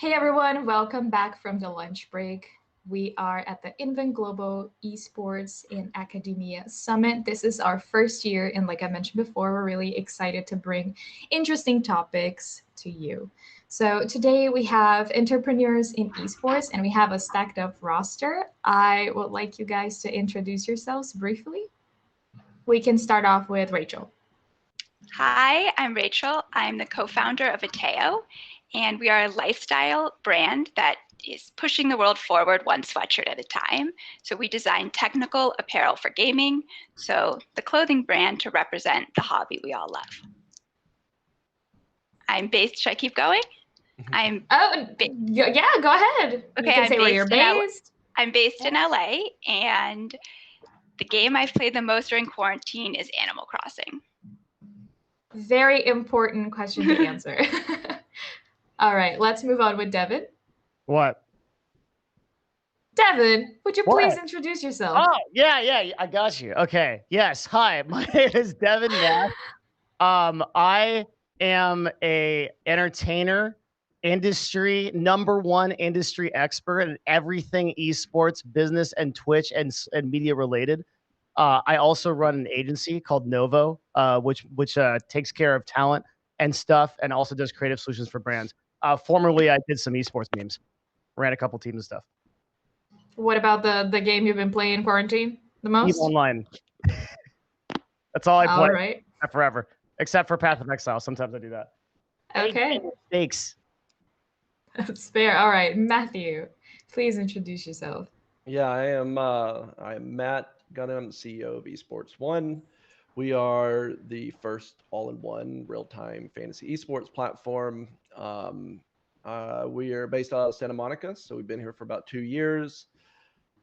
Hey everyone, welcome back from the lunch break. We are at the Invent Global Esports in Academia Summit. This is our first year, and like I mentioned before, we're really excited to bring interesting topics to you. So today we have entrepreneurs in esports, and we have a stacked up roster. I would like you guys to introduce yourselves briefly. We can start off with Rachel. Hi, I'm Rachel. I'm the co-founder of Ateo, and we are a lifestyle brand that is pushing the world forward one sweatshirt at a time. So we design technical apparel for gaming, so the clothing brand to represent the hobby we all love. Should I keep going? Yeah, go ahead. Okay, You can say where you're based. I'm based in LA, and the game I've played the most during quarantine is Animal Crossing. Very important question to answer. All right, let's move on with Devin. What? Devin, would you please introduce yourself? Oh, yeah, I got you. Okay. Yes. Hi, my name is Devin Nash. I am a entertainer, #1 industry expert in everything esports, business, and Twitch and media related. I also run an agency called Novo, which takes care of talent and stuff, and also does creative solutions for brands. Formerly, I did some esports memes, ran a couple teams and stuff. What about the game you've been playing in quarantine the most? EVE Online. That's all I play. All right. Forever, except for Path of Exile. Sometimes I do that. Okay. Thanks. That's fair. All right, Matthew, please introduce yourself. Yeah, I'm Matt Gundam, CEO of Esports One. We are the first all-in-one real-time fantasy esports platform. We are based out of Santa Monica, so we've been here for about 2 years.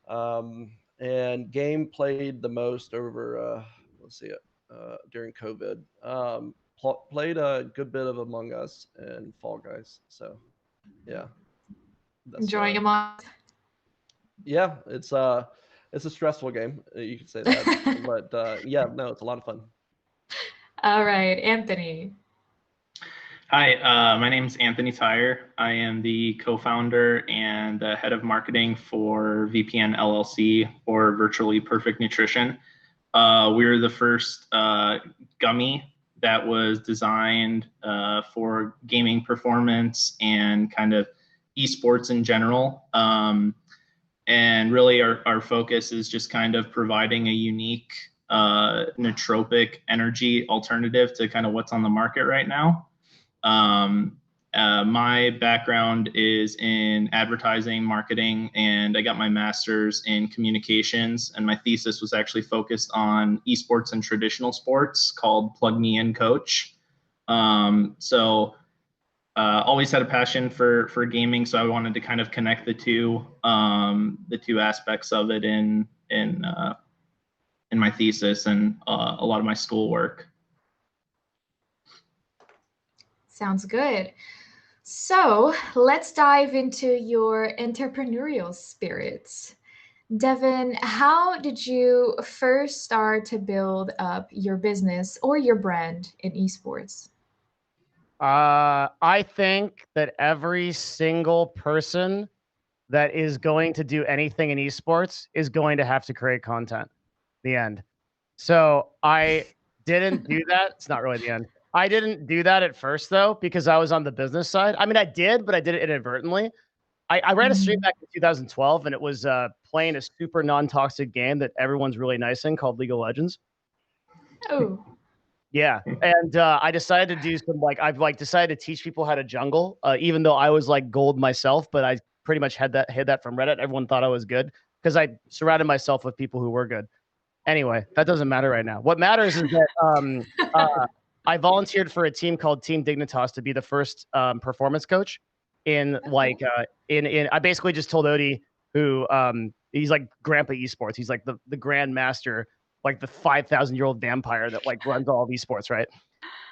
And game played the most over, during COVID. Played a good bit of Among Us and Fall Guys. So, yeah. Enjoying Among Us? Yeah, it's a stressful game. You could say that, but yeah, no, it's a lot of fun. All right, Anthony. Hi, my name is Anthony Tyer. I am the co-founder and the head of marketing for VPN LLC, or Virtually Perfect Nutrition. We're the first gummy that was designed for gaming performance and kind of esports in general. And really our focus is just kind of providing a unique nootropic energy alternative to kind of what's on the market right now. My background is in advertising, marketing, and I got my master's in communications, and my thesis was actually focused on esports and traditional sports called Plug Me In Coach. Always had a passion for gaming, so I wanted to kind of connect the two aspects of it in my thesis and a lot of my schoolwork. Sounds good. So let's dive into your entrepreneurial spirits. Devin, how did you first start to build up your business or your brand in esports? I think that every single person that is going to do anything in esports is going to have to create content. The end. So I didn't do that. It's not really the end. I didn't do that at first, though, because I was on the business side. I mean, I did, but I did it inadvertently. I ran a stream back in 2012, and it was playing a super non-toxic game that everyone's really nice in called League of Legends. Oh. Yeah, and I decided to do some I've decided to teach people how to jungle, even though I was like gold myself, but I pretty much hid that from Reddit. Everyone thought I was good because I surrounded myself with people who were good. Anyway, that doesn't matter right now. What matters is that I volunteered for a team called Team Dignitas to be the first performance coach in I basically just told Odie, who he's like Grandpa Esports. He's like the Grand Master, like the 5,000-year-old vampire that like runs all of esports, right?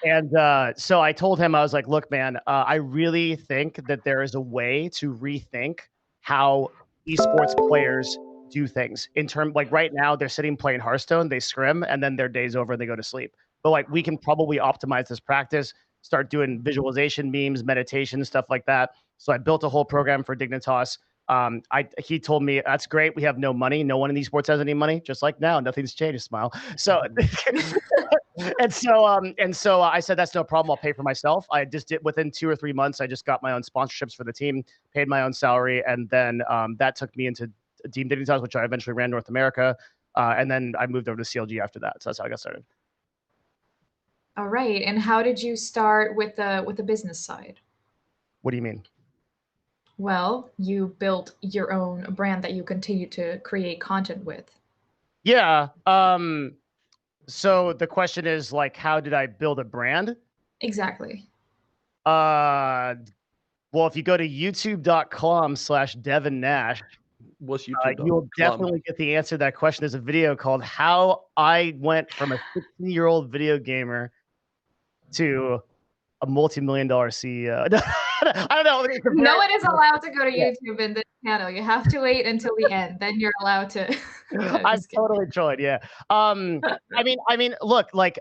And so I told him, I was like, look, man, I really think that there is a way to rethink how esports players do things in terms, like right now they're sitting playing Hearthstone, they scrim, and then their day's over and they go to sleep. But like we can probably optimize this practice. start doing visualization memes, meditation, stuff like that. So I built a whole program for Dignitas. He told me, that's great. We have no money. No one in esports has any money. Just like now, nothing's changed. Smile. So, and so I said, that's no problem. I'll pay for myself. I just did within 2 or 3 months. I just got my own sponsorships for the team, paid my own salary. And then that took me into Team Dignitas, which I eventually ran North America. And then I moved over to CLG after that. So that's how I got started. All right. And how did you start with the business side? What do you mean? Well, you built your own brand that you continue to create content with. Yeah. So the question is like, how did I build a brand? Exactly. Well, if you go to youtube.com/Devin Nash, What's YouTube? you'll definitely get the answer to that question. There's a video called How I Went from a 16-year-old video gamer to a multi-million-dollar CEO. I don't know. No one is allowed to go to YouTube in this channel. You have to wait until the end. Then you're allowed to. I'm totally trolling. Yeah. I mean, look, like,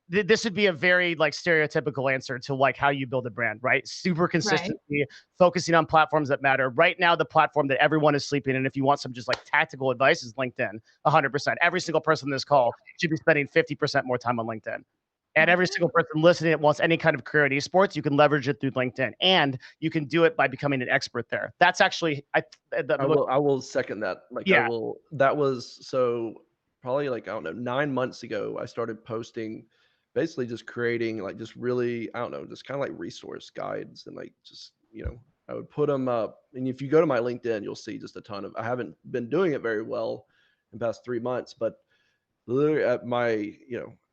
this would be a very like stereotypical answer to like how you build a brand, right? Super consistency, focusing on platforms that matter. Right now, the platform that everyone is sleeping in, if you want some just like tactical advice, is LinkedIn. 100%. Every single person in this call should be spending 50% more time on LinkedIn. And every single person listening that wants any kind of career in esports, you can leverage it through LinkedIn, and you can do it by becoming an expert there. That's actually, I will second that. Like, yeah. That was so probably like, I don't know, 9 months ago, I started posting, basically just creating like just really, I don't know, just kind of like resource guides and like just, I would put them up. And if you go to my LinkedIn, you'll see just a ton of, I haven't been doing it very well in the past 3 months, but literally at my,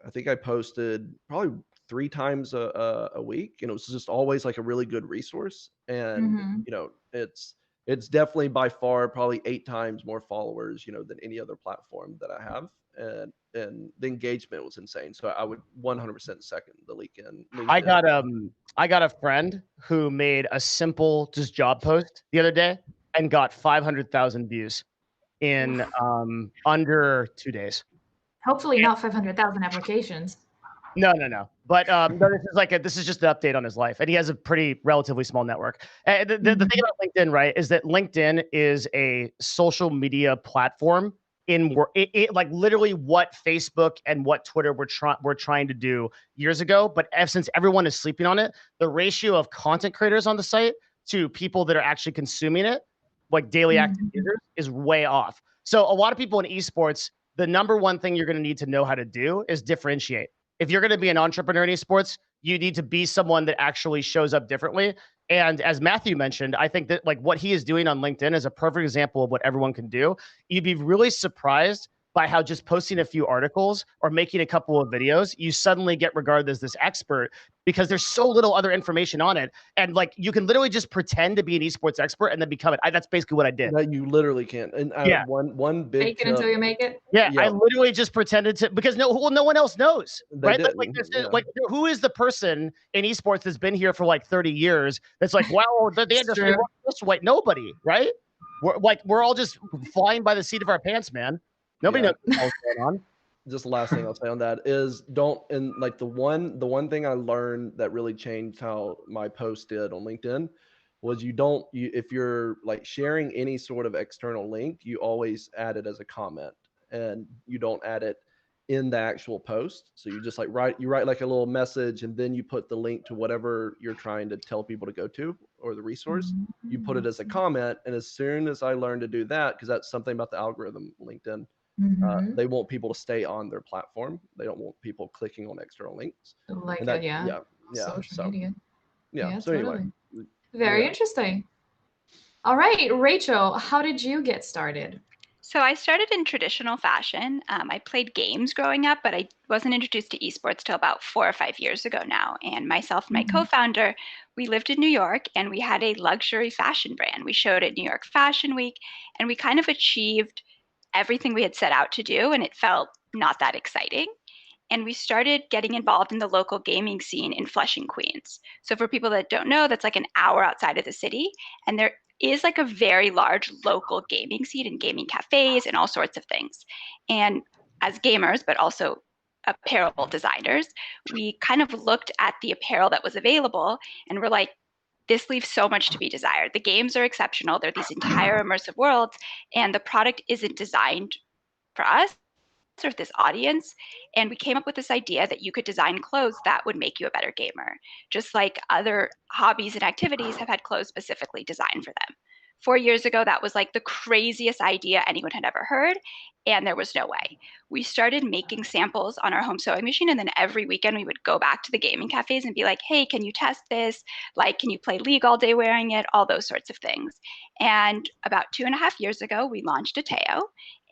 I think I posted probably 3 times a week, and it was just always like a really good resource. And it's definitely by far probably 8 times more followers, than any other platform that I have, and the engagement was insane. So I would 100% second the LinkedIn. I got a friend who made a simple just job post the other day and got 500,000 views in under 2 days. Hopefully not 500,000 applications. No. But no, this is just an update on his life, and he has a pretty relatively small network. The thing about LinkedIn, right, is that LinkedIn is a social media platform like literally what Facebook and what Twitter were trying to do years ago. But since everyone is sleeping on it, the ratio of content creators on the site to people that are actually consuming it, like daily active users, is way off. So a lot of people in esports, the number one thing you're going to need to know how to do is differentiate. If you're going to be an entrepreneur in esports, you need to be someone that actually shows up differently. And as Matthew mentioned, I think that like what he is doing on LinkedIn is a perfect example of what everyone can do. You'd be really surprised by how just posting a few articles or making a couple of videos, you suddenly get regarded as this expert because there's so little other information on it. And like, you can literally just pretend to be an esports expert and then become it. That's basically what I did. No, you literally can't. And one big fake it until you make it. Yeah, I literally just pretended to, because no one else knows, right? Like, who is the person in esports that's been here for like 30 years that's like, wow, the industry this way? Nobody, right? We're all just flying by the seat of our pants, man. Nobody knows what's going on. Just the last thing I'll say on that is the one thing I learned that really changed how my post did on LinkedIn was if you're like sharing any sort of external link, you always add it as a comment, and you don't add it in the actual post. So you just like write like a little message, and then you put the link to whatever you're trying to tell people to go to or the resource. You put it as a comment. And as soon as I learned to do that, because that's something about the algorithm, LinkedIn, they want people to stay on their platform. They don't want people clicking on external links. Like social media. Yeah. So totally. Anyway, very interesting. All right, Rachel, how did you get started? So I started in traditional fashion. I played games growing up, but I wasn't introduced to esports till about 4 or 5 years ago now. And myself and my co-founder, we lived in New York, and we had a luxury fashion brand. We showed at New York Fashion Week, and we kind of achieved everything we had set out to do, and it felt not that exciting. And we started getting involved in the local gaming scene in Flushing, Queens. So for people that don't know, that's like an hour outside of the city. And there is like a very large local gaming scene and gaming cafes and all sorts of things. And as gamers, but also apparel designers, we kind of looked at the apparel that was available and we're like, this leaves so much to be desired. The games are exceptional. They're these entire immersive worlds, and the product isn't designed for us or this audience. And we came up with this idea that you could design clothes that would make you a better gamer, just like other hobbies and activities have had clothes specifically designed for them. 4 years ago, that was like the craziest idea anyone had ever heard, and there was no way. We started making samples on our home sewing machine, and then every weekend we would go back to the gaming cafes and be like, hey, can you test this? Like, can you play League all day wearing it? All those sorts of things. And about 2.5 years ago, we launched Ateo,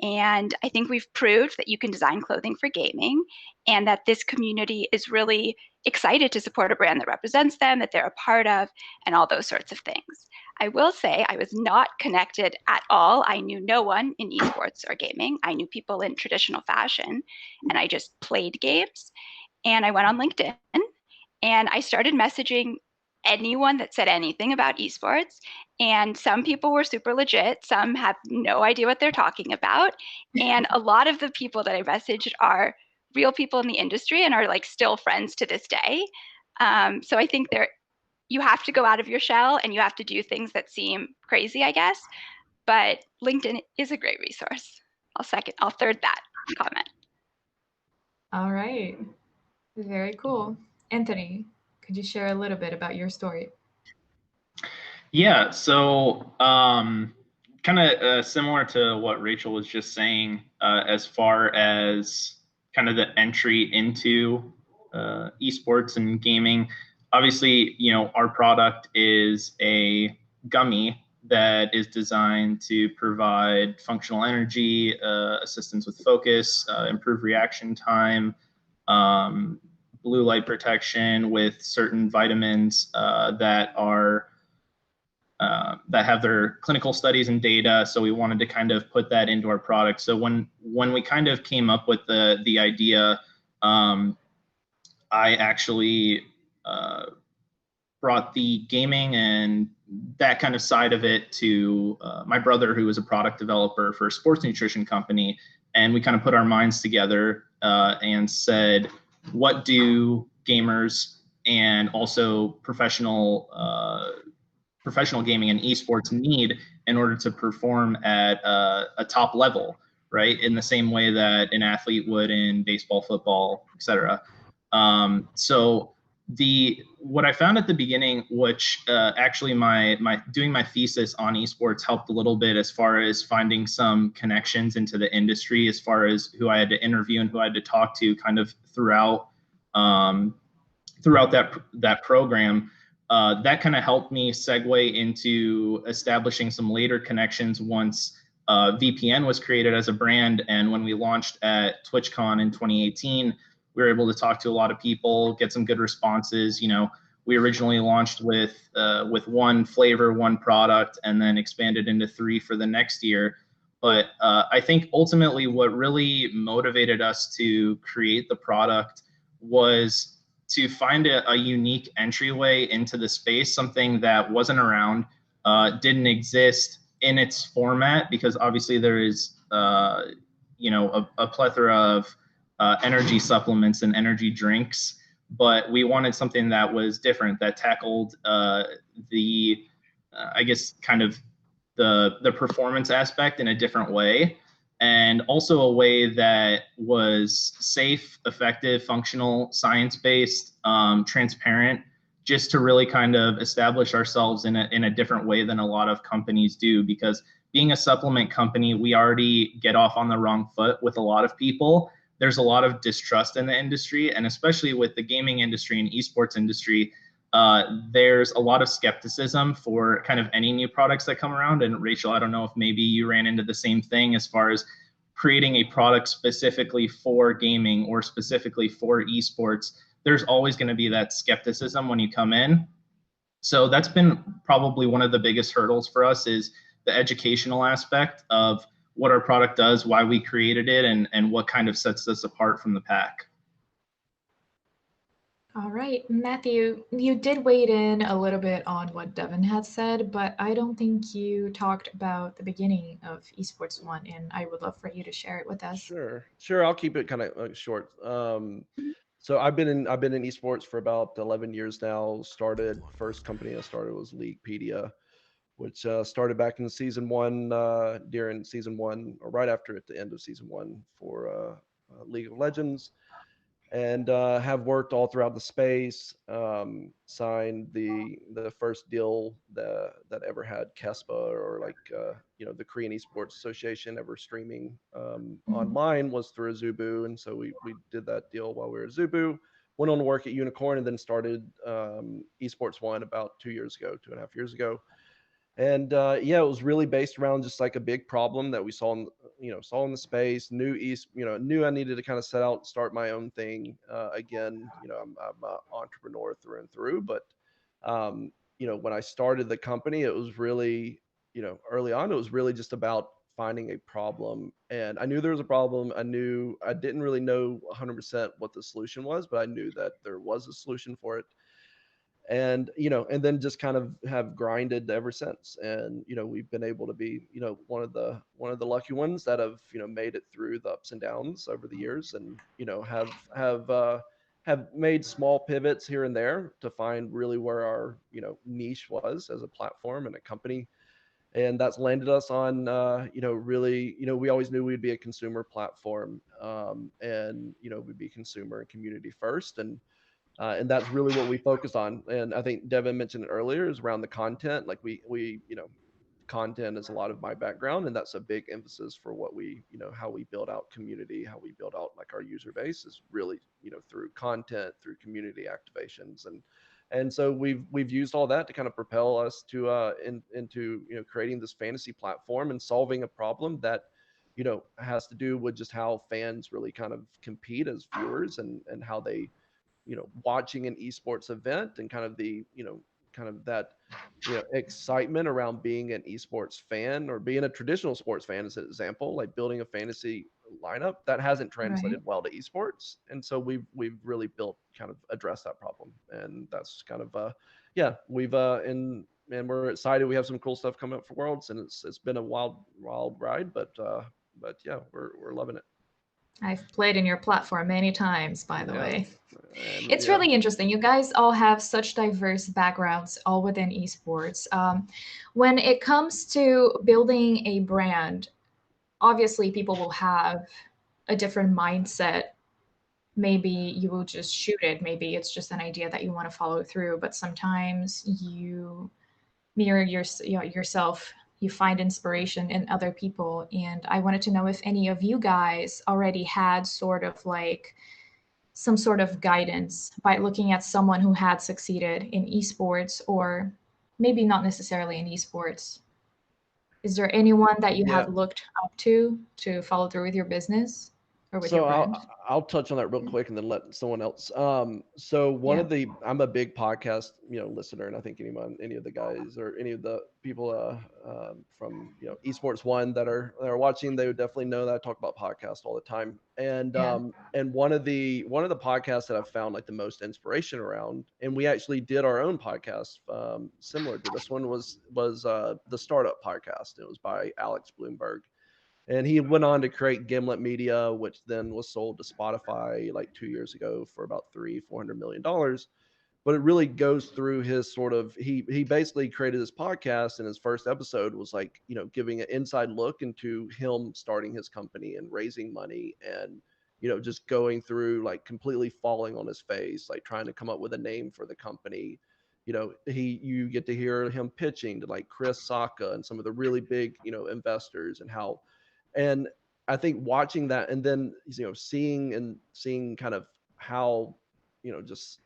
and I think we've proved that you can design clothing for gaming and that this community is really excited to support a brand that represents them, that they're a part of, and all those sorts of things. I will say I was not connected at all. I knew no one in esports or gaming. I knew people in traditional fashion, and I just played games. And I went on LinkedIn and I started messaging anyone that said anything about esports. And some people were super legit. Some have no idea what they're talking about. And a lot of the people that I messaged are real people in the industry and are like still friends to this day. So I think you have to go out of your shell and you have to do things that seem crazy, I guess. But LinkedIn is a great resource. I'll third that comment. All right. Very cool. Anthony, could you share a little bit about your story? Yeah, so kind of similar to what Rachel was just saying, as far as kind of the entry into esports and gaming. Obviously, you know, our product is a gummy that is designed to provide functional energy, assistance with focus, improve reaction time, blue light protection with certain vitamins that have their clinical studies and data. So we wanted to kind of put that into our product. So when we kind of came up with the idea, I actually brought the gaming and that kind of side of it to my brother, who was a product developer for a sports nutrition company. And we kind of put our minds together and said, what do gamers and also professional gaming and esports need in order to perform at a top level, right? In the same way that an athlete would in baseball, football, etc. So what I found at the beginning, which actually my doing my thesis on esports helped a little bit as far as finding some connections into the industry, as far as who I had to interview and who I had to talk to kind of throughout that program. That kind of helped me segue into establishing some later connections once VPN was created as a brand. And when we launched at TwitchCon in 2018, we were able to talk to a lot of people, get some good responses. You know, we originally launched with one flavor, one product, and then expanded into 3 for the next year. But I think ultimately what really motivated us to create the product was to find a unique entryway into the space, something that wasn't around, didn't exist in its format, because obviously there is, you know, a plethora of energy supplements and energy drinks, but we wanted something that was different, that tackled I guess kind of the performance aspect in a different way, and also a way that was safe, effective, functional, science-based, transparent, just to really kind of establish ourselves in a different way than a lot of companies do. Because being a supplement company, we already get off on the wrong foot with a lot of people. There's a lot of distrust in the industry, and especially with the gaming industry and esports industry, there's a lot of skepticism for kind of any new products that come around. And Rachel, I don't know if maybe you ran into the same thing as far as creating a product specifically for gaming or specifically for esports. There's always going to be that skepticism when you come in. So that's been probably one of the biggest hurdles for us, is the educational aspect of what our product does, why we created it, and what kind of sets us apart from the pack. All right, Matthew, you did wade in a little bit on what Devin had said, but I don't think you talked about the beginning of Esports One, and I would love for you to share it with us. Sure. I'll keep it kind of short. So I've been in esports for about 11 years now. Started first company I started was Leaguepedia, which started back in season one, during season one, or right after at the end of season one for League of Legends, and have worked all throughout the space. Signed the first deal that ever had Kespa, or like the Korean Esports Association, ever streaming Mhm. online, was through Azubu, and so we did that deal while we were at Azubu. Went on to work at Unicorn, and then started Esports One about 2 years ago, 2.5 years ago. And yeah, it was really based around just like a big problem that we saw in the space. Knew I needed to kind of set out and start my own thing again. I'm an entrepreneur through and through. But when I started the company, it was really, early on, it was really just about finding a problem. And I knew there was a problem. I didn't really know 100% what the solution was, but I knew that there was a solution for it. And and then just kind of have grinded ever since. And we've been able to be one of the lucky ones that have made it through the ups and downs over the years. And have made small pivots here and there to find really where our niche was as a platform and a company. And that's landed us on really, we always knew we'd be a consumer platform, and we'd be consumer and community first. And that's really what we focus on. And I think Devin mentioned it earlier, is around the content. Like we content is a lot of my background, and that's a big emphasis for what how we build out community, how we build out like our user base, is really through content, through community activations. And so we've used all that to kind of propel us to into creating this fantasy platform and solving a problem that has to do with just how fans really kind of compete as viewers, and how they watching an esports event, and kind of kind of that excitement around being an esports fan, or being a traditional sports fan, as an example, like building a fantasy lineup that hasn't Right. translated well to esports. And so we've really built, kind of addressed that problem. And that's kind of yeah, we've and we're excited. We have some cool stuff coming up for Worlds, and it's been a wild ride. But yeah, we're loving it. I've played in your platform many times, by the Yeah. way. And It's yeah. really interesting. You guys all have such diverse backgrounds, all within esports. When it comes to building a brand, obviously people will have a different mindset. Maybe you will just shoot it. Maybe it's just an idea that you want to follow through. But sometimes you mirror yourself. You find inspiration in other people. And I wanted to know if any of you guys already had sort of like some sort of guidance by looking at someone who had succeeded in esports, or maybe not necessarily in esports. Is there anyone that you Yeah. have looked up to follow through with your business or with your So brand? I'll touch on that real quick, and then let someone else. So Yeah. I'm a big podcast listener, and I think any of the guys, or any of the people from Esports One that are watching, they would definitely know that I talk about podcasts all the time. Yeah. And one of the podcasts that I've found like the most inspiration around, and we actually did our own podcast similar to this one, was the Startup Podcast. It was by Alex Bloomberg, and he went on to create Gimlet Media, which then was sold to Spotify like 2 years ago for about $400 million. But it really goes through his sort of, he basically created this podcast, and his first episode was like giving an inside look into him starting his company and raising money, and just going through like completely falling on his face, like trying to come up with a name for the company. You get to hear him pitching to like Chris Sacca and some of the really big investors, and how. And I think watching that, and then seeing kind of how just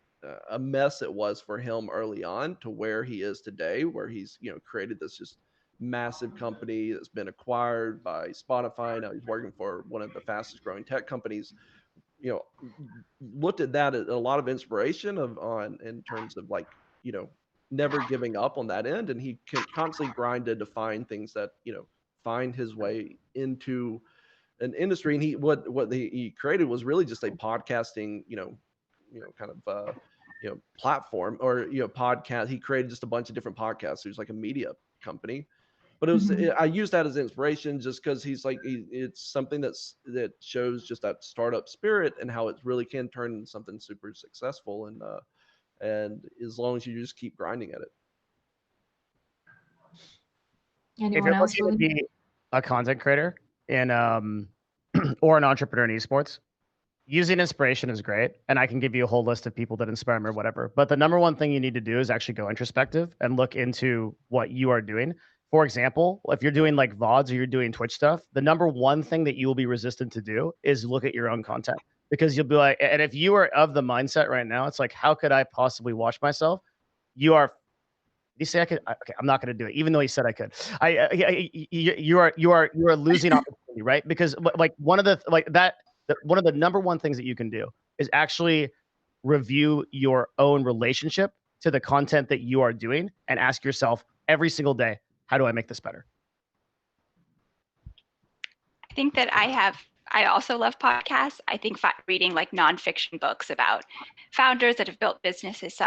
a mess it was for him early on, to where he is today, where he's created this just massive company that's been acquired by Spotify. Now he's working for one of the fastest growing tech companies. you know Looked at that as a lot of inspiration of on in terms of like you know never giving up on that end. And he constantly grinded to find things that find his way into an industry. And he created was really just a podcasting kind of platform or podcast. He created just a bunch of different podcasts. He was like a media company, but it was I used that as inspiration just because he's like it's something that shows just that startup spirit and how it really can turn into something super successful, and as long as you just keep grinding at it. If Anyone you're else looking to really? be a content creator in or an entrepreneur in esports, using inspiration is great, and I can give you a whole list of people that inspire me or whatever. But the number one thing you need to do is actually go introspective and look into what you are doing. For example, if you're doing like VODs or you're doing Twitch stuff, the number one thing that you will be resistant to do is look at your own content, because you'll be like, and if you are of the mindset right now, it's like, how could I possibly watch myself? You are. You say I could? Okay, I'm not going to do it, even though he said I could. You are losing opportunity, right? Because like one of the number one things that you can do is actually review your own relationship to the content that you are doing and ask yourself every single day, how do I make this better? I think that I also love podcasts. I think reading like nonfiction books about founders that have built businesses.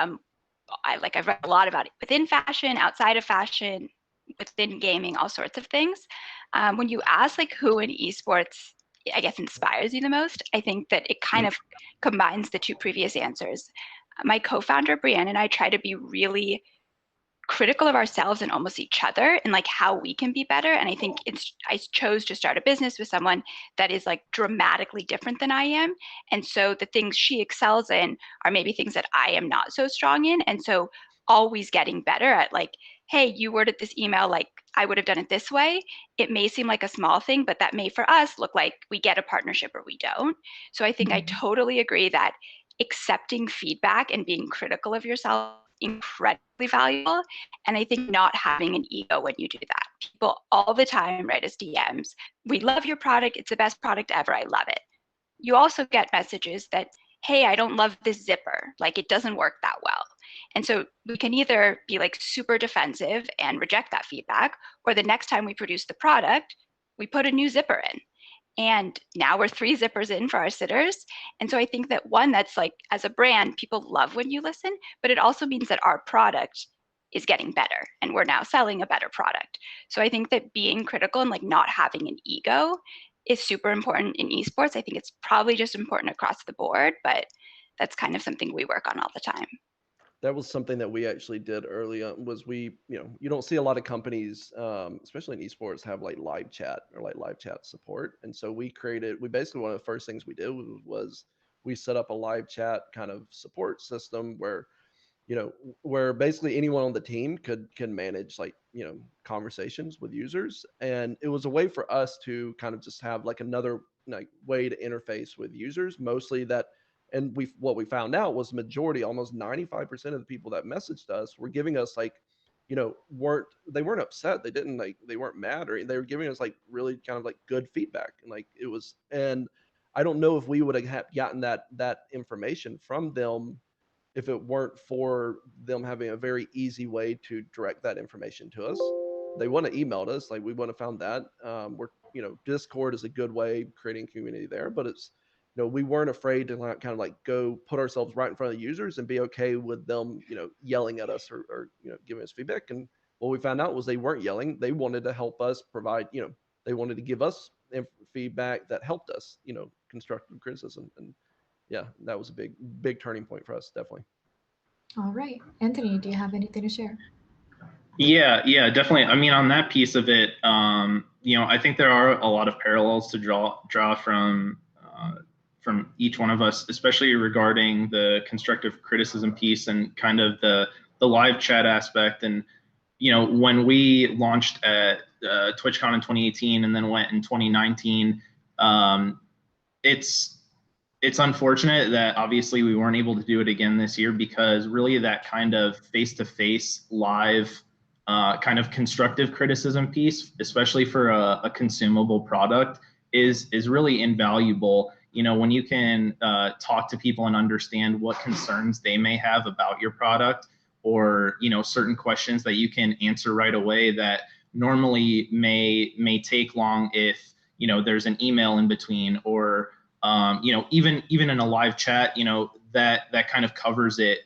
I've read a lot about it within fashion, outside of fashion, within gaming, all sorts of things. When you ask like who in esports, I guess, inspires you the most, I think that it kind of combines the two previous answers. My co-founder, Brienne, and I try to be really critical of ourselves and almost each other and like how we can be better. And I think I chose to start a business with someone that is like dramatically different than I am. And so the things she excels in are maybe things that I am not so strong in. And so always getting better at like, hey, you worded this email like I would have done it this way. It may seem like a small thing, but that may for us look like we get a partnership or we don't. So I think I totally agree that accepting feedback and being critical of yourself incredibly valuable. And I think not having an ego when you do that. People all the time write us DMs. We love your product. It's the best product ever. I love it. You also get messages that, hey, I don't love this zipper. Like it doesn't work that well. And so we can either be like super defensive and reject that feedback, or the next time we produce the product, we put a new zipper in. And now we're 3 zippers in for our sitters. And so I think that one, that's like, as a brand, people love when you listen, but it also means that our product is getting better and we're now selling a better product. So I think that being critical and like not having an ego is super important in esports. I think it's probably just important across the board, but that's kind of something we work on all the time. That was something that we actually did early on. Was you don't see a lot of companies, especially in esports, have like live chat or like live chat support. And so we basically, one of the first things we did was we set up a live chat kind of support system where, where basically anyone on the team can manage like, conversations with users. And it was a way for us to kind of just have like another like way to interface with users, mostly that. And what we found out was majority, almost 95% of the people that messaged us were giving us like, weren't upset. They weren't mad, or they were giving us like really kind of like good feedback. And like and I don't know if we would have gotten that information from them if it weren't for them having a very easy way to direct that information to us. They want to emailed us, like we would have found that. Discord is a good way creating community there, but it's, we weren't afraid to kind of like go put ourselves right in front of the users and be okay with them, yelling at us or giving us feedback. And what we found out was they weren't yelling. They wanted to help us provide, they wanted to give us feedback that helped us, constructive criticism. And yeah, that was a big turning point for us, definitely. All right. Anthony, do you have anything to share? Yeah, definitely. I mean, on that piece of it, I think there are a lot of parallels to draw from each one of us, especially regarding the constructive criticism piece and kind of the live chat aspect. And when we launched at TwitchCon in 2018 and then went in 2019, it's unfortunate that obviously we weren't able to do it again this year, because really that kind of face-to-face live kind of constructive criticism piece, especially for a consumable product, is really invaluable. When you can talk to people and understand what concerns they may have about your product, or certain questions that you can answer right away that normally may take long if there's an email in between, or even in a live chat, that kind of covers it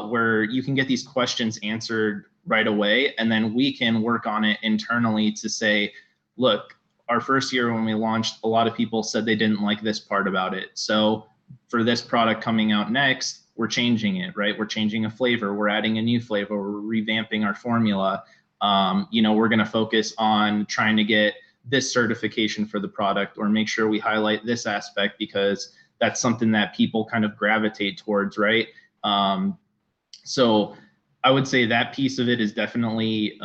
where you can get these questions answered right away, and then we can work on it internally to say, look, our first year when we launched, a lot of people said they didn't like this part about it. So for this product coming out next, we're changing it, right? We're changing a flavor, we're adding a new flavor, we're revamping our formula. We're going to focus on trying to get this certification for the product, or make sure we highlight this aspect because that's something that people kind of gravitate towards, right? So I would say that piece of it is definitely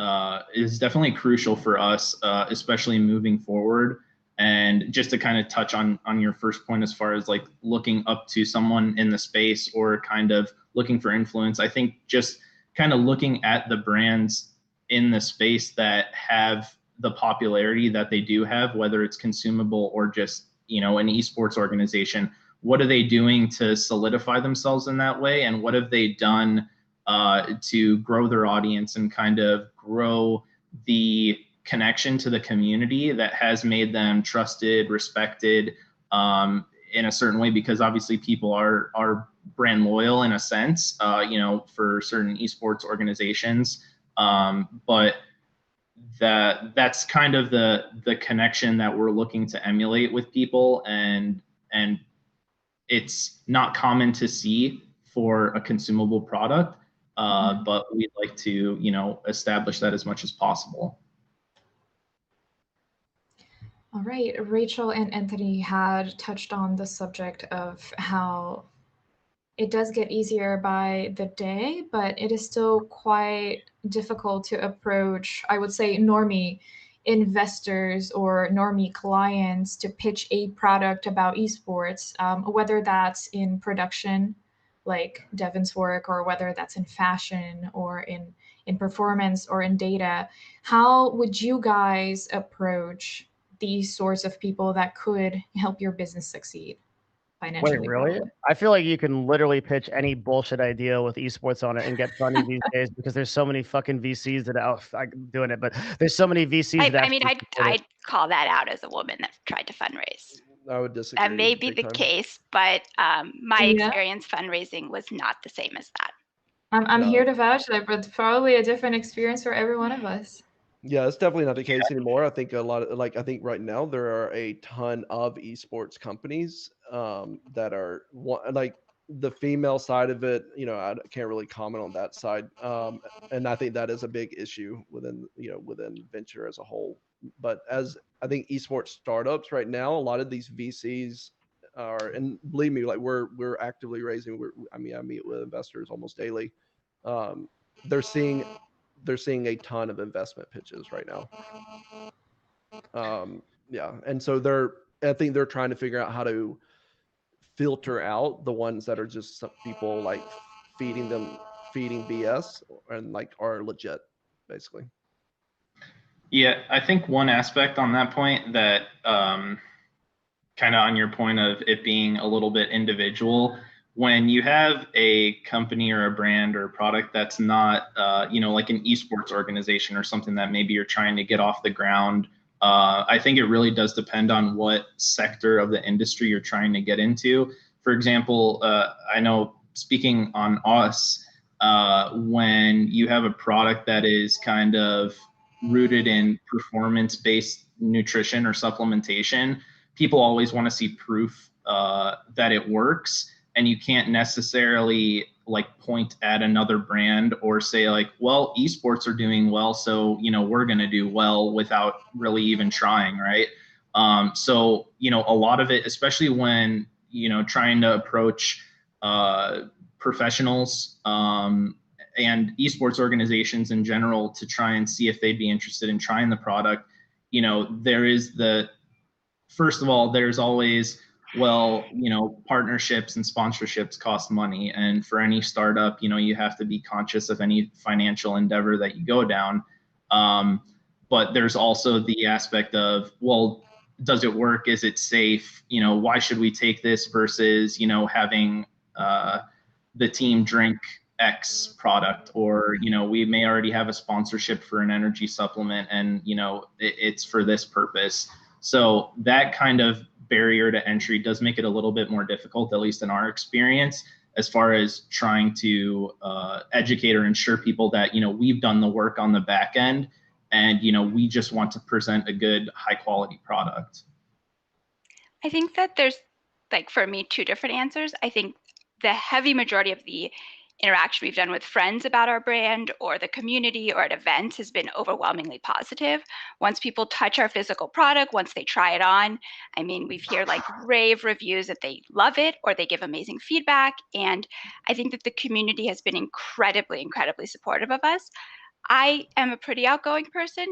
crucial for us, especially moving forward. And just to kind of touch on your first point, as far as like looking up to someone in the space or kind of looking for influence, I think just kind of looking at the brands in the space that have the popularity that they do have, whether it's consumable or just, an esports organization, what are they doing to solidify themselves in that way? And what have they done to grow their audience and kind of grow the connection to the community that has made them trusted, respected in a certain way? Because obviously people are brand loyal in a sense, for certain esports organizations. But that's kind of the connection that we're looking to emulate with people, and it's not common to see for a consumable product, but we'd like to establish that as much as possible. All right, Rachel and Anthony had touched on the subject of how it does get easier by the day, but it is still quite difficult to approach, I would say, normie investors or normie clients to pitch a product about esports, whether that's in production, like Devin's work, or whether that's in fashion or in performance or in data. How would you guys approach these sorts of people that could help your business succeed financially? Wait, really? Probably. I feel like you can literally pitch any bullshit idea with esports on it and get funding these days, because there's so many fucking VCs that I'm doing it, but there's so many VCs that I'd call that out as a woman that tried to fundraise. I would disagree. That may be the case, but my experience fundraising was not the same as that. I'm here to vouch that, but it's probably a different experience for every one of us. Yeah, it's definitely not the case anymore. I think I think right now there are a ton of esports companies that are like the female side of it. I can't really comment on that side, and I think that is a big issue within venture as a whole. But as I think esports startups right now, a lot of these VCs are, and believe me, like we're actively raising. I meet with investors almost daily. They're seeing a ton of investment pitches right now. And so I think they're trying to figure out how to filter out the ones that are just some people like feeding BS and like are legit, basically. Yeah, I think one aspect on that point that kind of on your point of it being a little bit individual, when you have a company or a brand or a product that's not, like an esports organization or something that maybe you're trying to get off the ground, I think it really does depend on what sector of the industry you're trying to get into. For example, I know, speaking on us, when you have a product that is kind of rooted in performance-based nutrition or supplementation, people always want to see proof that it works. And you can't necessarily like point at another brand or say like, well, esports are doing well, so we're going to do well, without really even trying, right? So a lot of it, especially when trying to approach professionals and esports organizations in general to try and see if they'd be interested in trying the product, there is first of all, there's always, well, partnerships and sponsorships cost money. And for any startup, you have to be conscious of any financial endeavor that you go down. But there's also the aspect of, well, does it work? Is it safe? Why should we take this versus, having the team drink X product, or, we may already have a sponsorship for an energy supplement and, it's for this purpose. So that kind of barrier to entry does make it a little bit more difficult, at least in our experience. as far as trying to educate or ensure people that, we've done the work on the back end, and, we just want to present a good, high quality product. I think that there's, like, for me, two different answers. I think the heavy majority of the interaction we've done with friends about our brand or the community or at events has been overwhelmingly positive. Once people touch our physical product, once they try it on, I mean, we've heard like rave reviews that they love it or they give amazing feedback. And I think that the community has been incredibly, incredibly supportive of us. I am a pretty outgoing person.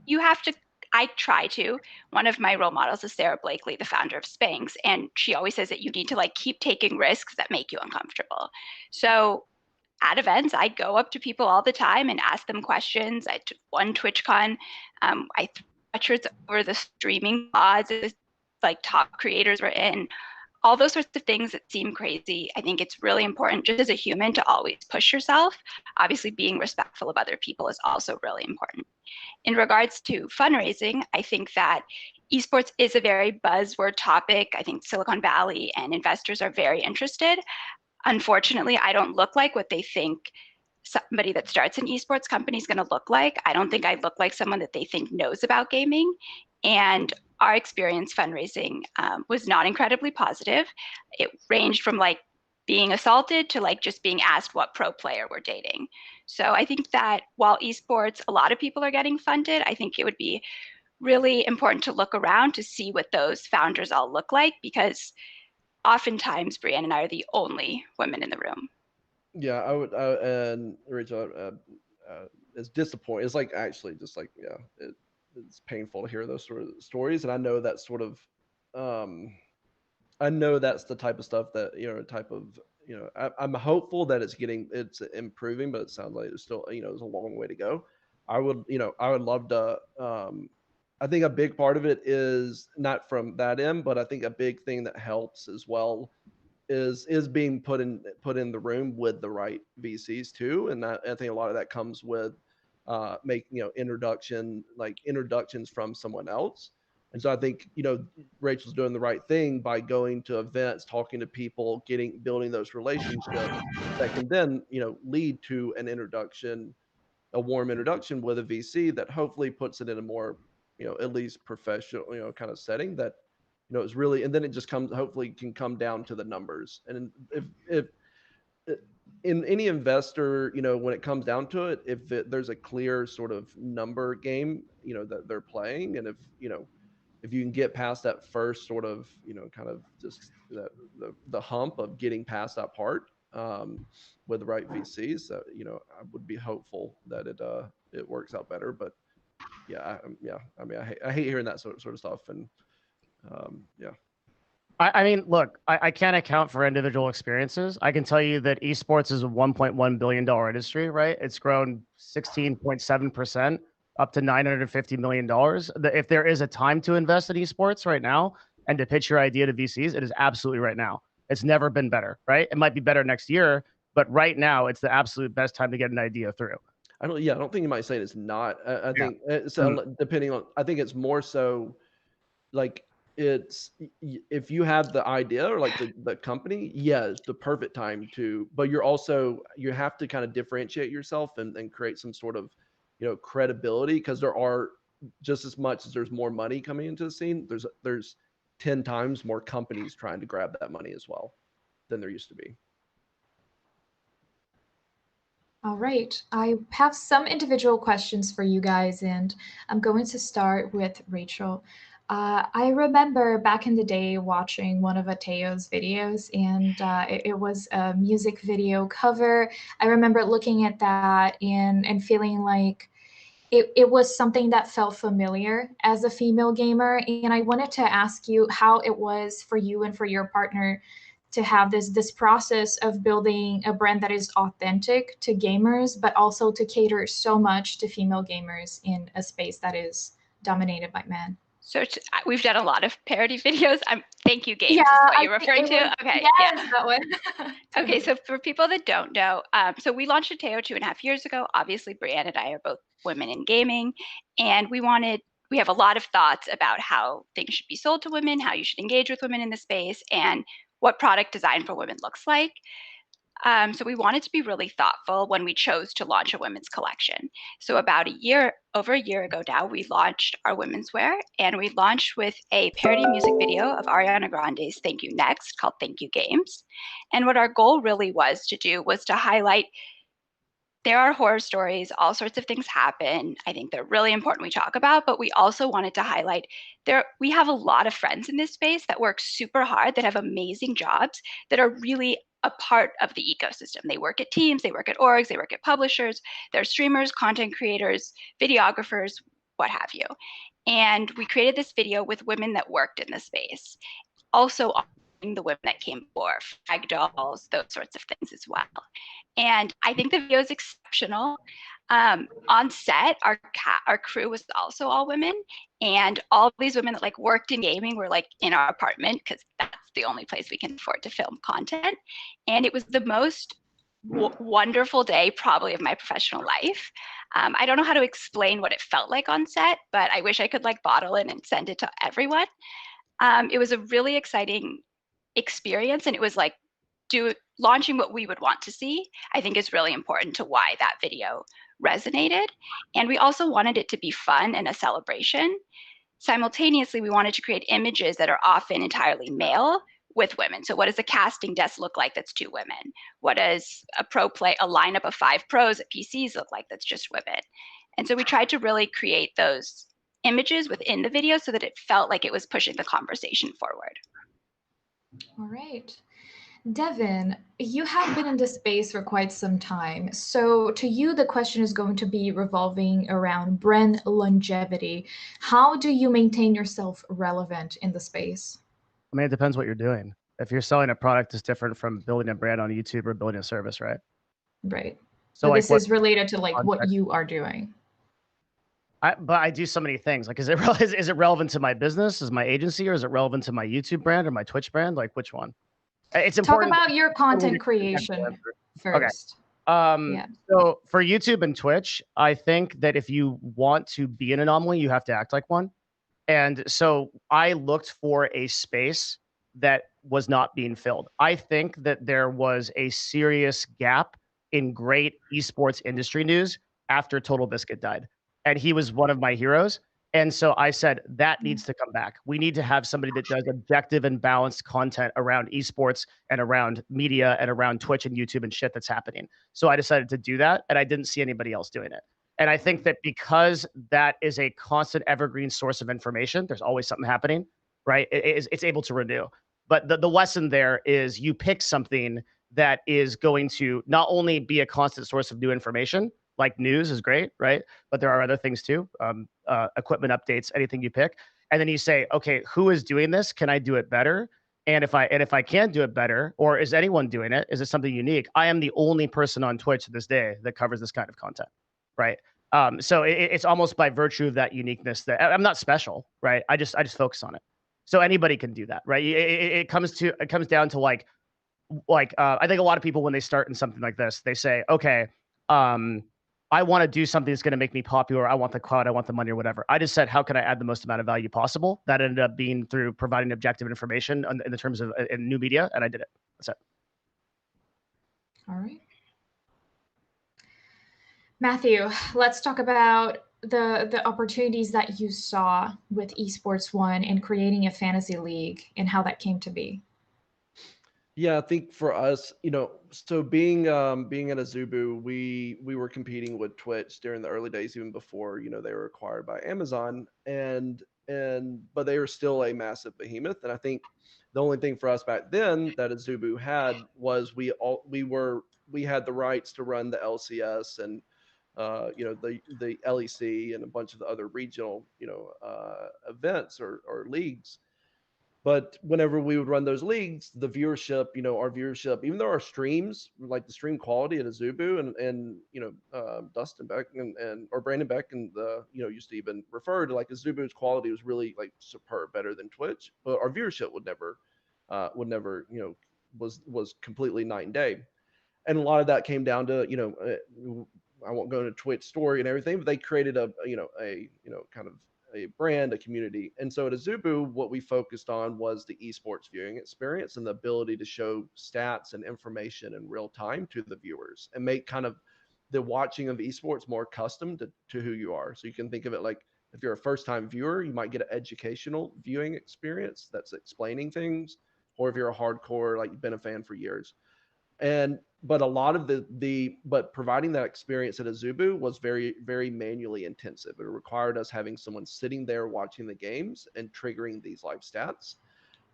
You have to, I try to. One of my role models is Sarah Blakely, the founder of Spanx, and she always says that you need to like keep taking risks that make you uncomfortable. So at events, I go up to people all the time and ask them questions. I took one TwitchCon, I threw over the streaming pods, like top creators were in, all those sorts of things that seem crazy. I think it's really important just as a human to always push yourself. Obviously, being respectful of other people is also really important. In regards to fundraising, I think that esports is a very buzzword topic. I think Silicon Valley and investors are very interested. Unfortunately, I don't look like what they think somebody that starts an esports company is going to look like. I don't think I look like someone that they think knows about gaming. And our experience fundraising was not incredibly positive. It ranged from like being assaulted to like just being asked what pro player we're dating. So I think that while esports, a lot of people are getting funded, I think it would be really important to look around to see what those founders all look like, because oftentimes Brianne and I are the only women in the room. Yeah, and Rachel, it's disappointing. It's like actually just like, it's painful to hear those sort of stories. And I know that sort of, I know that's the type of stuff that, I'm hopeful that it's improving, but it sounds like it's still, there's a long way to go. I would love to, I think a big part of it is not from that end, but I think a big thing that helps as well is being put in the room with the right VCs too. And I think a lot of that comes with making, introductions from someone else. And so I think, Rachel's doing the right thing by going to events, talking to people, building those relationships that can then, lead to a warm introduction with a VC that hopefully puts it in a more, at least professional, kind of setting that, is really, and then it just hopefully can come down to the numbers. And if in any investor, when it comes down to it, there's a clear sort of number game, that they're playing. And if you can get past that first sort of, kind of just the hump of getting past that part, with the right VCs, I would be hopeful that it works out better. But yeah, I mean, I hate hearing that sort of stuff. And yeah. I mean, look, I can't account for individual experiences. I can tell you that esports is a $1.1 billion industry, right? It's grown 16.7%, up to $950 million. If there is a time to invest in esports right now and to pitch your idea to VCs, it is absolutely right now. It's never been better, right? It might be better next year, but right now it's the absolute best time to get an idea through. I don't think you might say it's not. I think depending on, I think it's more so like, it's, if you have the idea or like the company, it's the perfect time to, but you have to kind of differentiate yourself and create some sort of, credibility, because there are, just as much as there's more money coming into the scene, there's 10 times more companies trying to grab that money as well than there used to be. All right, I have some individual questions for you guys, and I'm going to start with Rachel. I remember back in the day watching one of Ateo's videos, and it was a music video cover. I remember looking at that and feeling like it was something that felt familiar as a female gamer. And I wanted to ask you how it was for you and for your partner to have this process of building a brand that is authentic to gamers, but also to cater so much to female gamers in a space that is dominated by men. So we've done a lot of parody videos. Thank You Games is what you're referring to? Okay, yes, that one. Okay, so for people that don't know, so we launched Ateo 2.5 years ago. Obviously, Brianne and I are both women in gaming, and we have a lot of thoughts about how things should be sold to women, how you should engage with women in the space, and what product design for women looks like. So we wanted to be really thoughtful when we chose to launch a women's collection. So about over a year ago now, we launched our women's wear, and we launched with a parody music video of Ariana Grande's Thank You Next called Thank You Games. And what our goal really was to do was to highlight there are horror stories, all sorts of things happen. I think they're really important we talk about, but we also wanted to highlight we have a lot of friends in this space that work super hard, that have amazing jobs, that are really a part of the ecosystem. They work at teams, they work at orgs, they work at publishers, they're streamers, content creators, videographers, what have you. And we created this video with women that worked in the space. Also honoring the women that came before, flag dolls, those sorts of things as well. And I think the video is exceptional. On set, our crew was also all women, and all these women that like worked in gaming were like in our apartment because that's the only place we can afford to film content. And it was the most wonderful day probably of my professional life. I don't know how to explain what it felt like on set, but I wish I could like bottle it and send it to everyone. It was a really exciting experience, and it was like launching what we would want to see, I think is really important to why that video resonated. And we also wanted it to be fun and a celebration. Simultaneously, we wanted to create images that are often entirely male with women. So what does a casting desk look like that's 2 women? What does a lineup of 5 pros at PCs look like that's just women? And so we tried to really create those images within the video so that it felt like it was pushing the conversation forward. All right. Devin, you have been in this space for quite some time. So to you, the question is going to be revolving around brand longevity. How do you maintain yourself relevant in the space? I mean, it depends what you're doing. If you're selling a product, it's different from building a brand on YouTube or building a service, right? Right. So but like this is related to like what context? you are doing. But I do so many things. Like, is it relevant to my business, is my agency, or is it relevant to my YouTube brand or my Twitch brand? Like, which one? It's Talk important. about your content creation first. Okay. So for YouTube and Twitch, I think that if you want to be an anomaly, you have to act like one. And so I looked for a space that was not being filled. I think that there was a serious gap in great esports industry news after Total Biscuit died. And he was one of my heroes. And so I said, that needs to come back. We need to have somebody that does objective and balanced content around esports and around media and around Twitch and YouTube and shit that's happening. So I decided to do that. And I didn't see anybody else doing it. And I think that because that is a constant evergreen source of information, there's always something happening, right? It's able to renew. But the lesson there is you pick something that is going to not only be a constant source of new information, like news is great, right? But there are other things too, equipment updates, anything you pick. And then you say, okay, who is doing this? Can I do it better? And if I can do it better, or is anyone doing it? Is it something unique? I am the only person on Twitch to this day that covers this kind of content, right? So it's almost by virtue of that uniqueness that I'm not special, right? I just focus on it. So anybody can do that, right? It comes down to like I think a lot of people when they start in something like this, they say, okay, I want to do something that's going to make me popular. I want the clout. I want the money or whatever. I just said, how can I add the most amount of value possible? That ended up being through providing objective information in the terms of in new media, and I did it. That's it. All right. Matthew, let's talk about the opportunities that you saw with Esports One and creating a fantasy league and how that came to be. Yeah, I think for us, so being at Azubu, we were competing with Twitch during the early days, even before they were acquired by Amazon, but they were still a massive behemoth. And I think the only thing for us back then that Azubu had was we had the rights to run the LCS and the LEC and a bunch of the other regional events or leagues. But whenever we would run those leagues, the viewership, our viewership, even though our streams, like the stream quality at Azubu and Dustin Beck or Brandon Beck and used to even refer to like Azubu's quality was really like superb, better than Twitch, but our viewership would never, was completely night and day. And a lot of that came down to, I won't go into Twitch story and everything, but they created a kind of a brand, a community. And so at Azubu, what we focused on was the esports viewing experience and the ability to show stats and information in real time to the viewers and make kind of the watching of esports more custom to who you are. So you can think of it like if you're a first time viewer, you might get an educational viewing experience that's explaining things, or if you're a hardcore, like you've been a fan for years. And but a lot of but providing that experience at Azubu was very manually intensive. It required us having someone sitting there watching the games and triggering these live stats.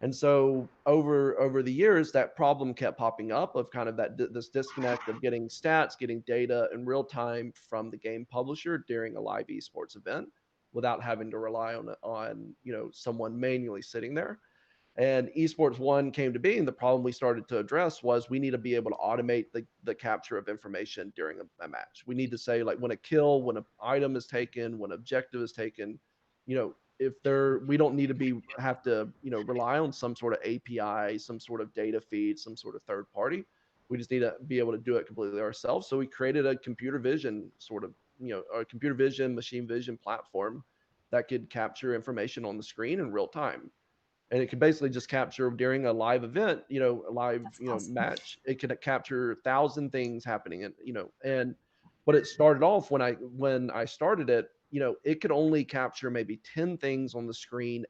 And so over the years, that problem kept popping up of kind of this disconnect of getting stats, getting data in real time from the game publisher during a live esports event without having to rely on someone manually sitting there. And Esports One came to be, and the problem we started to address was we need to be able to automate the capture of information during a match. We need to say, like, when a kill, when an item is taken, when objective is taken, if we don't need to have to rely on some sort of API, some sort of data feed, some sort of third party. We just need to be able to do it completely ourselves. So we created a computer vision a computer vision, machine vision platform that could capture information on the screen in real time. And it could basically just capture during a live event, a live, awesome. match. It could capture 1,000 things happening, and but it started off when I started it, it could only capture maybe 10 things on the screen,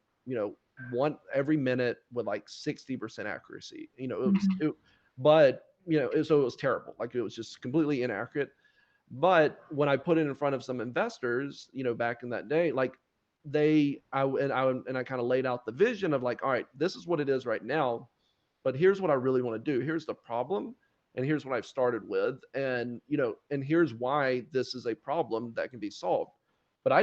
one every minute with like 60% accuracy. But so it was terrible. Like it was just completely inaccurate. But when I put it in front of some investors, back in that day, like I kind of laid out the vision of like, all right, this is what it is right now, but here's what I really want to do. Here's the problem, and here's what I've started with, and and here's why this is a problem that can be solved. But I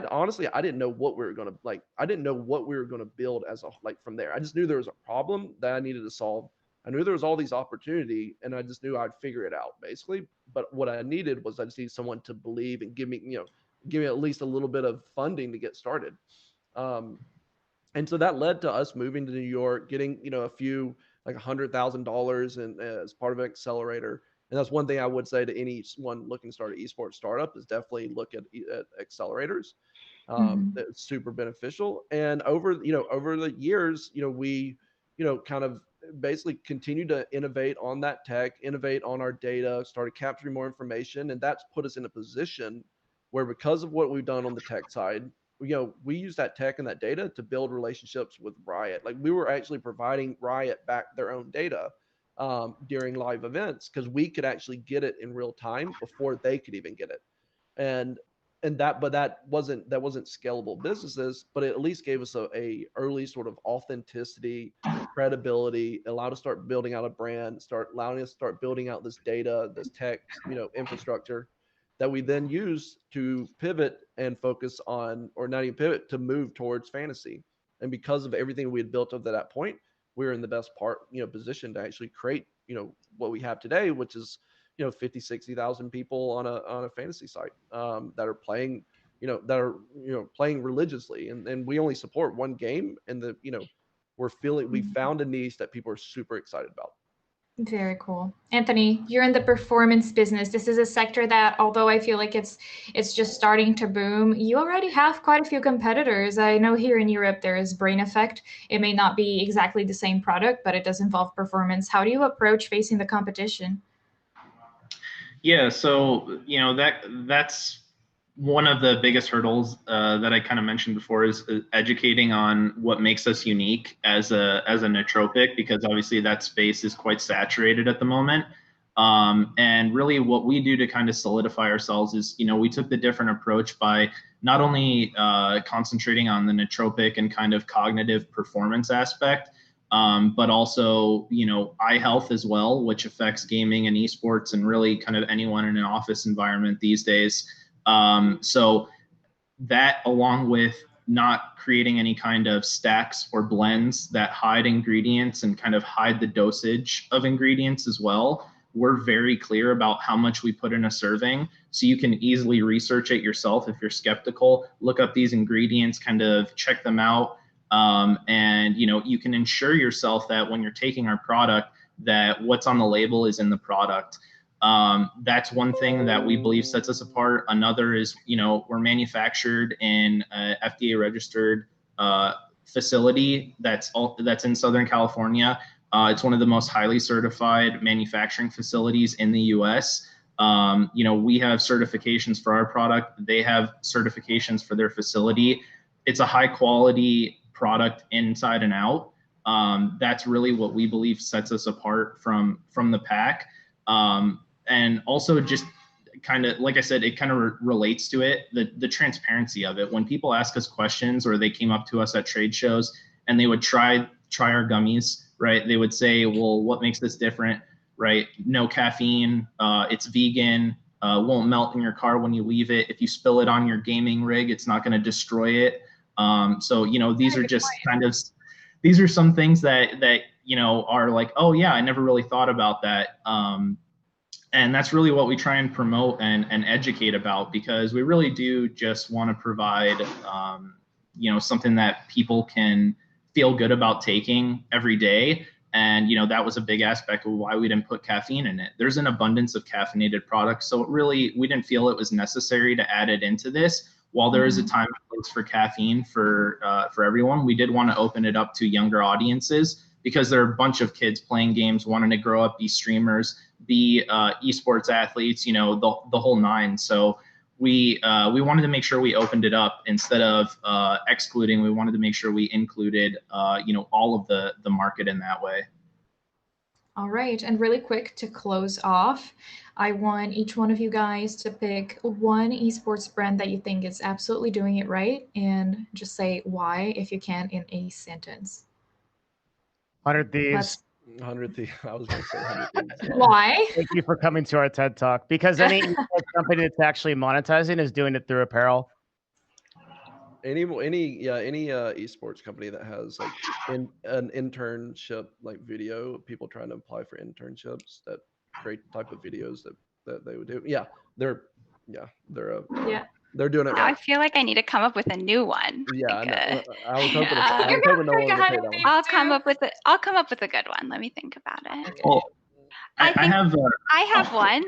didn't know what we were gonna like. I didn't know what we were gonna build as a like from there. I just knew there was a problem that I needed to solve. I knew there was all these opportunity, and I just knew I'd figure it out basically. But what I needed was I just need someone to believe and give me at least a little bit of funding to get started. Um, and so that led to us moving to New York, getting a few like $100,000 and as part of an accelerator. And that's one thing I would say to anyone looking to start an esports startup is definitely look at accelerators. It's super beneficial. And over the years, we kind of basically continue to innovate on that tech, innovate on our data, started capturing more information, and that's put us in a position where because of what we've done on the tech side, we use that tech and that data to build relationships with Riot. Like we were actually providing Riot back their own data during live events because we could actually get it in real time before they could even get it. And that wasn't scalable businesses, but it at least gave us a early sort of authenticity, credibility, allowed us to start building out a brand, allowing us to start building out this data, this tech, infrastructure that we then use to pivot and focus on, or not even pivot, to move towards fantasy. And because of everything we had built up to that point, we were in the best position to actually create, what we have today, which is, 50, 60,000 people on a fantasy site that are playing, playing religiously. And we only support one game, and we found a niche that people are super excited about. Very cool. Anthony, you're in the performance business. This is a sector that, although I feel like it's just starting to boom, you already have quite a few competitors. I know here in Europe there is Brain Effect. It may not be exactly the same product, but it does involve performance. How do you approach facing the competition? Yeah, so that's one of the biggest hurdles that I kind of mentioned before is educating on what makes us unique as a nootropic, because obviously that space is quite saturated at the moment. And really what we do to kind of solidify ourselves is, we took the different approach by not only concentrating on the nootropic and kind of cognitive performance aspect, but also, eye health as well, which affects gaming and esports and really kind of anyone in an office environment these days. So that, along with not creating any kind of stacks or blends that hide ingredients and kind of hide the dosage of ingredients as well, we're very clear about how much we put in a serving. So you can easily research it yourself if you're skeptical, look up these ingredients, kind of check them out. And you can ensure yourself that when you're taking our product, that what's on the label is in the product. That's one thing that we believe sets us apart. Another is, we're manufactured in a FDA registered facility that's in Southern California. It's one of the most highly certified manufacturing facilities in the U.S. We have certifications for our product. They have certifications for their facility. It's a high quality product inside and out. That's really what we believe sets us apart from the pack. And also just kind of, like I said, it kind of relates to it, the transparency of it. When people ask us questions or they came up to us at trade shows and they would try our gummies, right? They would say, well, what makes this different, right? No caffeine, it's vegan, won't melt in your car when you leave it. If you spill it on your gaming rig, it's not going to destroy it. So, these are just these are some things that are like, oh yeah, I never really thought about that. And that's really what we try and promote and educate about, because we really do just want to provide, something that people can feel good about taking every day. And, that was a big aspect of why we didn't put caffeine in it. There's an abundance of caffeinated products. So we didn't feel it was necessary to add it into this. While there is a time and place for caffeine for everyone, we did want to open it up to younger audiences, because there are a bunch of kids playing games, wanting to grow up, be streamers, be esports athletes, the whole nine. So we wanted to make sure we opened it up instead of excluding. We wanted to make sure we included, all of the market in that way. All right, and really quick to close off, I want each one of you guys to pick one esports brand that you think is absolutely doing it right, and just say why, if you can, in a sentence. 100 Thieves. 100 Thieves. I was going to say 100 Thieves. Why? Thank you for coming to our TED Talk, because any company that's actually monetizing is doing it through apparel. Any esports company that has like an internship like video, people trying to apply for internships, that great type of videos that they would do. They're doing it Now I right. feel like I need to come up with a new one. I was hoping You're no one gonna would say that one. I'll come up with a good one. Let me think about it. Okay. Well, I have oh. one.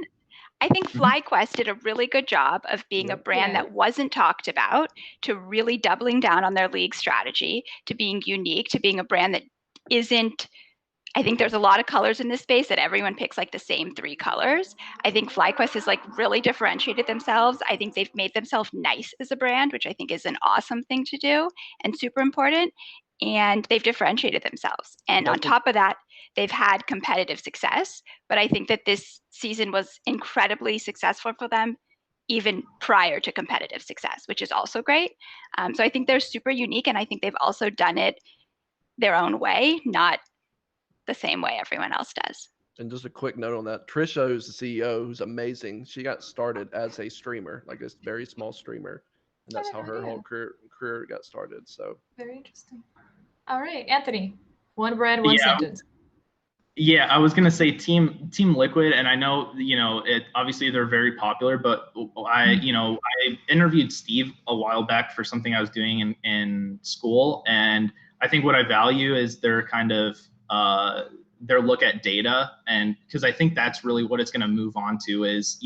I think FlyQuest did a really good job of being a brand that wasn't talked about, to really doubling down on their league strategy, to being unique, to being a brand that isn't. I think there's a lot of colors in this space that everyone picks like the same 3 colors. I think FlyQuest has like really differentiated themselves. I think they've made themselves nice as a brand, which I think is an awesome thing to do and super important. And they've differentiated themselves. And on top of that, they've had competitive success. But I think that this season was incredibly successful for them, even prior to competitive success, which is also great. So I think they're super unique. And I think they've also done it their own way, not the same way everyone else does. And just a quick note on that, Trisha, who's the CEO, who's amazing. She got started as a streamer, like a very small streamer, and that's how her whole career got started. So very interesting. All right, Anthony, one brand, one sentence. Yeah, I was gonna say Team Liquid, and I know it. Obviously, they're very popular, but I interviewed Steve a while back for something I was doing in school, and I think what I value is their kind of their look at data, and because I think that's really what it's going to move on to is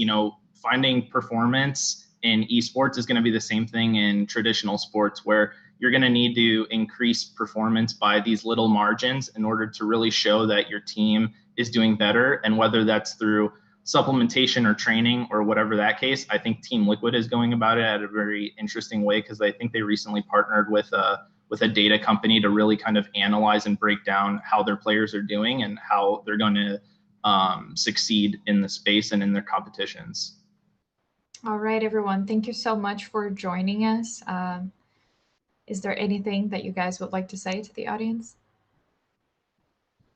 finding performance in esports is going to be the same thing in traditional sports, where you're going to need to increase performance by these little margins in order to really show that your team is doing better. And whether that's through supplementation or training or whatever that case, I think Team Liquid is going about it at a very interesting way, because I think they recently partnered with a data company to really kind of analyze and break down how their players are doing and how they're going to succeed in the space and in their competitions. All right, everyone. Thank you so much for joining us. Is there anything that you guys would like to say to the audience?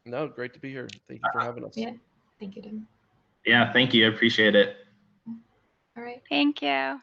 No, great to be here. Thank you for having us. Yeah, thank you, Tim. Yeah, thank you. I appreciate it. All right. Thank you.